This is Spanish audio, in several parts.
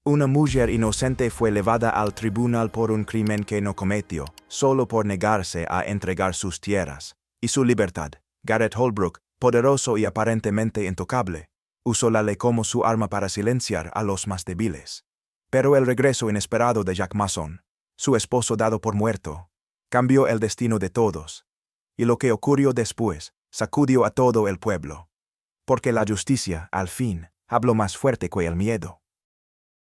Una mujer inocente fue llevada al tribunal por un crimen que no cometió, solo por negarse a entregar sus tierras y su libertad. Garrett Holbrook, poderoso y aparentemente intocable, usó la ley como su arma para silenciar a los más débiles. Pero el regreso inesperado de Jack Mason, su esposo dado por muerto, cambió el destino de todos. Y lo que ocurrió después sacudió a todo el pueblo. Porque la justicia, al fin, habló más fuerte que el miedo.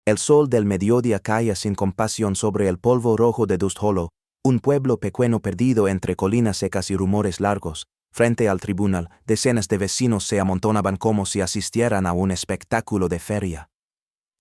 El sol del mediodía caía sin compasión sobre el polvo rojo de Dust Hollow, un pueblo pequeño perdido entre colinas secas y rumores largos. Frente al tribunal, decenas de vecinos se amontonaban como si asistieran a un espectáculo de feria.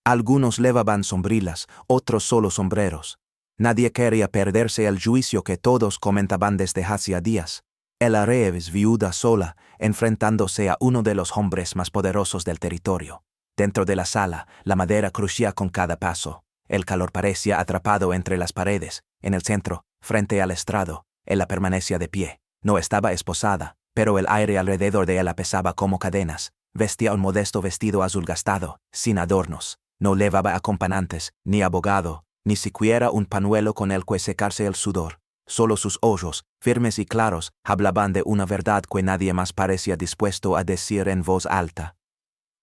Algunos llevaban sombrillas, otros solo sombreros. Nadie quería perderse el juicio que todos comentaban desde hacía días. Ella Reeves, viuda sola, enfrentándose a uno de los hombres más poderosos del territorio. Dentro de la sala, la madera crujía con cada paso. El calor parecía atrapado entre las paredes. En el centro, frente al estrado, ella permanecía de pie. No estaba esposada, pero el aire alrededor de ella pesaba como cadenas. Vestía un modesto vestido azul gastado, sin adornos. No llevaba acompañantes, ni abogado, ni siquiera un pañuelo con el que secarse el sudor. Solo sus ojos, firmes y claros, hablaban de una verdad que nadie más parecía dispuesto a decir en voz alta.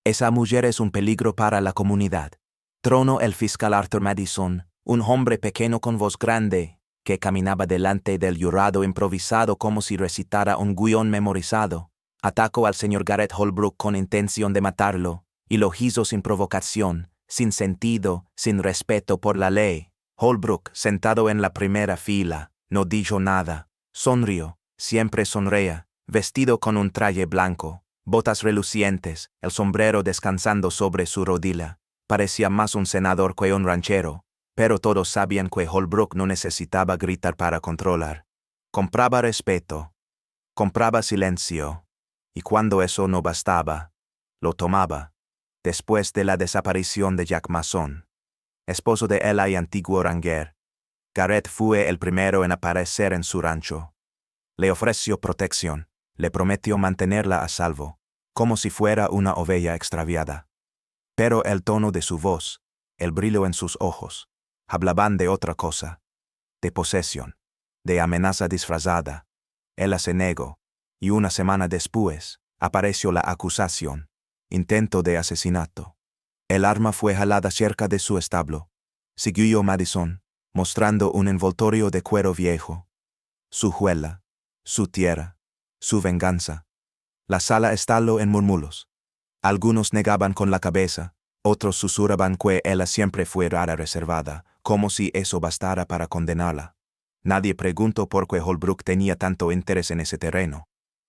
Esa mujer es un peligro para la comunidad. Tronó el fiscal Arthur Madison, un hombre pequeño con voz grande, que caminaba delante del jurado improvisado como si recitara un guión memorizado. Atacó al señor Garrett Holbrook con intención de matarlo, y lo hizo sin provocación, sin sentido, sin respeto por la ley. Holbrook, sentado en la primera fila, no dijo nada. Sonrió, siempre sonreía, vestido con un traje blanco, botas relucientes, el sombrero descansando sobre su rodilla. Parecía más un senador que un ranchero, pero todos sabían que Holbrook no necesitaba gritar para controlar. Compraba respeto, compraba silencio, y cuando eso no bastaba, lo tomaba. Después de la desaparición de Jack Mason, esposo de ella y antiguo ranger, Garrett fue el primero en aparecer en su rancho. Le ofreció protección, le prometió mantenerla a salvo, como si fuera una oveja extraviada. Pero el tono de su voz, el brillo en sus ojos, hablaban de otra cosa, de posesión, de amenaza disfrazada. Ella se negó, y una semana después, apareció la acusación, intento de asesinato. El arma fue jalada cerca de su establo. Siguió Madison, mostrando un envoltorio de cuero viejo. Su juela, su tierra, su venganza. La sala estalló en murmullos. Algunos negaban con la cabeza, otros susurraban que ella siempre fue rara reservada, como si eso bastara para condenarla. Nadie preguntó por qué Holbrook tenía tanto interés en ese terreno.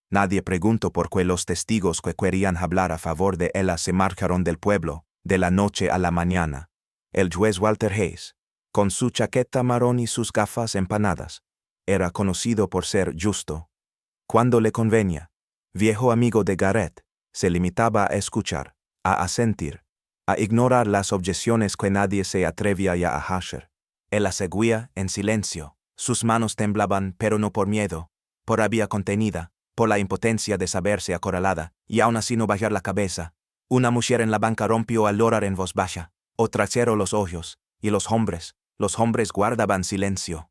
Nadie preguntó por qué los testigos que querían hablar a favor de ella se marcharon del pueblo, de la noche a la mañana. El juez Walter Hayes, con su chaqueta marrón y sus gafas empanadas, era conocido por ser justo. Cuando le convenía, viejo amigo de Garrett, se limitaba a escuchar, a asentir, a ignorar las objeciones que nadie se atrevía ya a hacer. Él la seguía en silencio. Sus manos temblaban, pero no por miedo, por rabia contenida, por la impotencia de saberse acorralada, y aún así no bajar la cabeza. Una mujer en la banca rompió al llorar en voz baja, otra cerró los ojos, y los hombres guardaban silencio.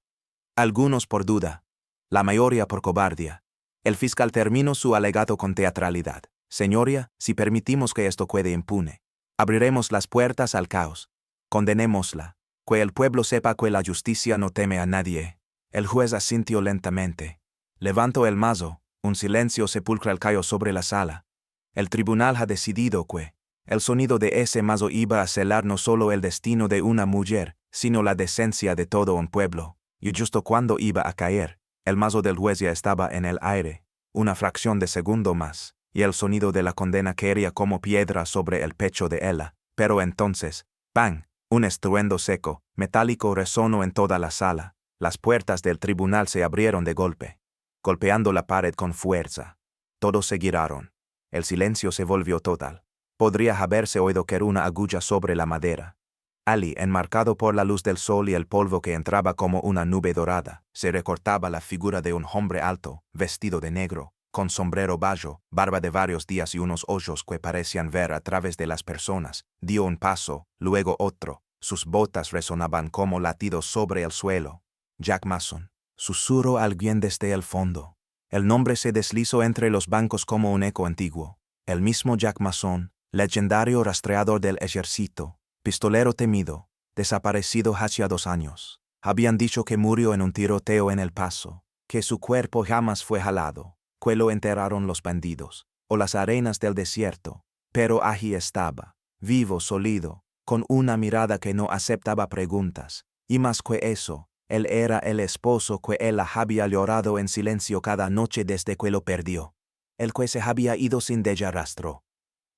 Algunos por duda, la mayoría por cobardía. El fiscal terminó su alegato con teatralidad. Señoría, si permitimos que esto quede impune, abriremos las puertas al caos. Condenémosla. Que el pueblo sepa que la justicia no teme a nadie. El juez asintió lentamente. Levantó el mazo, un silencio sepulcral cayó sobre la sala. El tribunal ha decidido que el sonido de ese mazo iba a selar no solo el destino de una mujer, sino la decencia de todo un pueblo. Y justo cuando iba a caer, el mazo del juez ya estaba en el aire, una fracción de segundo más, y el sonido de la condena caería como piedra sobre el pecho de ella. Pero entonces, ¡pam! Un estruendo seco, metálico resonó en toda la sala. Las puertas del tribunal se abrieron de golpe, golpeando la pared con fuerza. Todos se giraron. El silencio se volvió total. Podría haberse oído caer una agulla sobre la madera. Allí, enmarcado por la luz del sol y el polvo que entraba como una nube dorada, se recortaba la figura de un hombre alto, vestido de negro, con sombrero bajo, barba de varios días y unos ojos que parecían ver a través de las personas, dio un paso, luego otro. Sus botas resonaban como latidos sobre el suelo. Jack Mason, susurró alguien desde el fondo. El nombre se deslizó entre los bancos como un eco antiguo. El mismo Jack Mason, legendario rastreador del ejército, pistolero temido, desaparecido hacía 2 años. Habían dicho que murió en un tiroteo en El Paso, que su cuerpo jamás fue jalado, que lo enterraron los bandidos, o las arenas del desierto, pero allí estaba, vivo, sólido, con una mirada que no aceptaba preguntas, y más que eso, él era el esposo que ella había llorado en silencio cada noche desde que lo perdió, el que se había ido sin dejar rastro,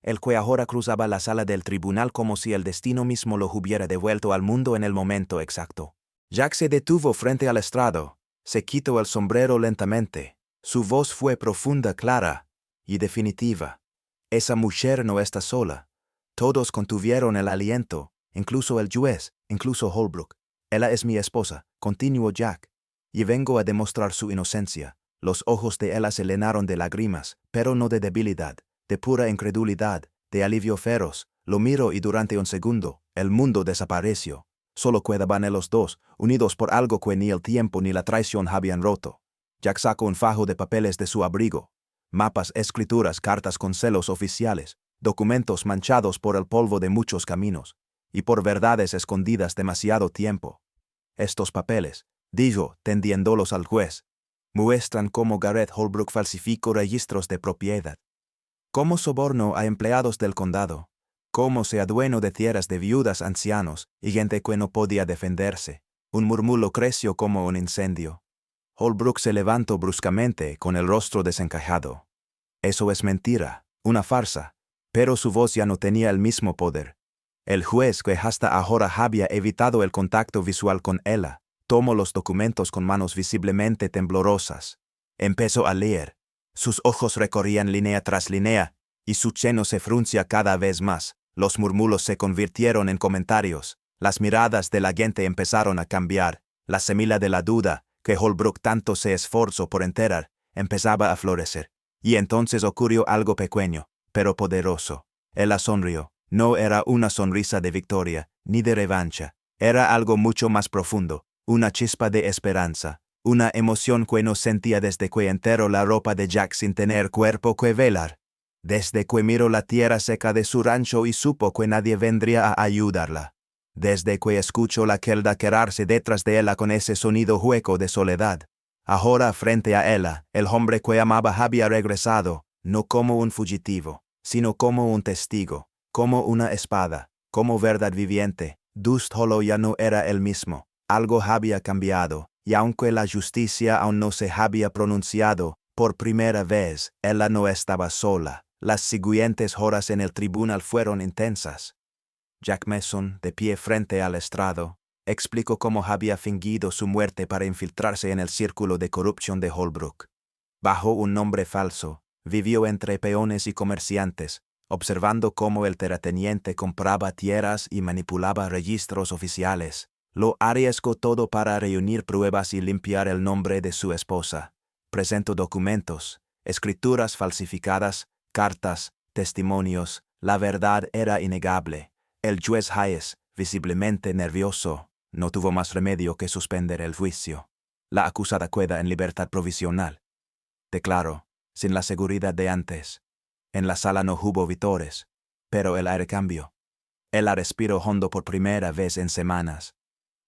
el que ahora cruzaba la sala del tribunal como si el destino mismo lo hubiera devuelto al mundo en el momento exacto. Jack se detuvo frente al estrado, se quitó el sombrero lentamente. Su voz fue profunda, clara y definitiva. Esa mujer no está sola. Todos contuvieron el aliento, incluso el juez, incluso Holbrook. Ella es mi esposa, continuó Jack, y vengo a demostrar su inocencia. Los ojos de ella se llenaron de lágrimas, pero no de debilidad, de pura incredulidad, de alivio feroz. Lo miró y durante un segundo, el mundo desapareció. Solo quedaban los dos, unidos por algo que ni el tiempo ni la traición habían roto. Jack sacó un fajo de papeles de su abrigo. Mapas, escrituras, cartas con celos oficiales, documentos manchados por el polvo de muchos caminos, y por verdades escondidas demasiado tiempo. Estos papeles, dijo, tendiéndolos al juez, muestran cómo Garrett Holbrook falsificó registros de propiedad, cómo sobornó a empleados del condado, cómo se adueñó de tierras de viudas, ancianos y gente que no podía defenderse. Un murmullo creció como un incendio. Holbrook se levantó bruscamente con el rostro desencajado. Eso es mentira, una farsa, pero su voz ya no tenía el mismo poder. El juez, que hasta ahora había evitado el contacto visual con ella, tomó los documentos con manos visiblemente temblorosas. Empezó a leer. Sus ojos recorrían línea tras línea, y su ceño se fruncía cada vez más. Los murmullos se convirtieron en comentarios. Las miradas de la gente empezaron a cambiar. La semilla de la duda, que Holbrook tanto se esforzó por enterrar, empezaba a florecer. Y entonces ocurrió algo pequeño, pero poderoso. Ella sonrió. No era una sonrisa de victoria, ni de revancha. Era algo mucho más profundo, una chispa de esperanza, una emoción que no sentía desde que enterró la ropa de Jack sin tener cuerpo que velar. Desde que miró la tierra seca de su rancho y supo que nadie vendría a ayudarla. Desde que escuchó la celda quedarse detrás de ella con ese sonido hueco de soledad. Ahora frente a ella, el hombre que amaba había regresado, no como un fugitivo, sino como un testigo, como una espada, como verdad viviente. Dust Hollow ya no era el mismo. Algo había cambiado, y aunque la justicia aún no se había pronunciado, por primera vez, ella no estaba sola. Las siguientes horas en el tribunal fueron intensas. Jack Mason, de pie frente al estrado, explicó cómo había fingido su muerte para infiltrarse en el círculo de corrupción de Holbrook. Bajo un nombre falso, vivió entre peones y comerciantes, observando cómo el terrateniente compraba tierras y manipulaba registros oficiales. Lo arriesgó todo para reunir pruebas y limpiar el nombre de su esposa. Presentó documentos, escrituras falsificadas, cartas, testimonios. La verdad era innegable. El juez Hayes, visiblemente nervioso, no tuvo más remedio que suspender el juicio. La acusada queda en libertad provisional. Declaró, sin la seguridad de antes. En la sala no hubo vítores, pero el aire cambió. Ella respiró hondo por primera vez en semanas.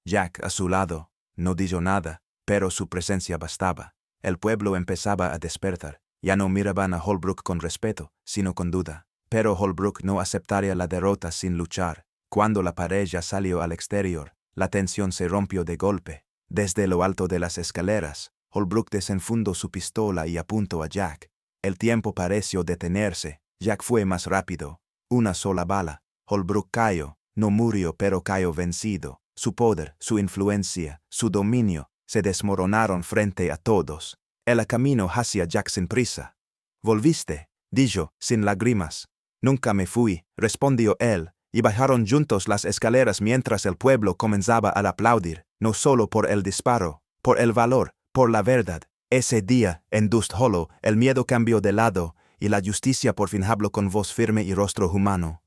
Jack, a su lado, no dijo nada, pero su presencia bastaba. El pueblo empezaba a despertar. Ya no miraban a Holbrook con respeto, sino con duda. Pero Holbrook no aceptaría la derrota sin luchar. Cuando la pareja salió al exterior, la tensión se rompió de golpe. Desde lo alto de las escaleras, Holbrook desenfundó su pistola y apuntó a Jack. El tiempo pareció detenerse. Jack fue más rápido. Una sola bala. Holbrook cayó. No murió, pero cayó vencido. Su poder, su influencia, su dominio, se desmoronaron frente a todos. Él caminó hacia Jack sin prisa. «¿Volviste?», dijo, sin lágrimas. «Nunca me fui», respondió él, y bajaron juntos las escaleras mientras el pueblo comenzaba a aplaudir, no solo por el disparo, por el valor, por la verdad. Ese día, en Dust Hollow, el miedo cambió de lado, y la justicia por fin habló con voz firme y rostro humano.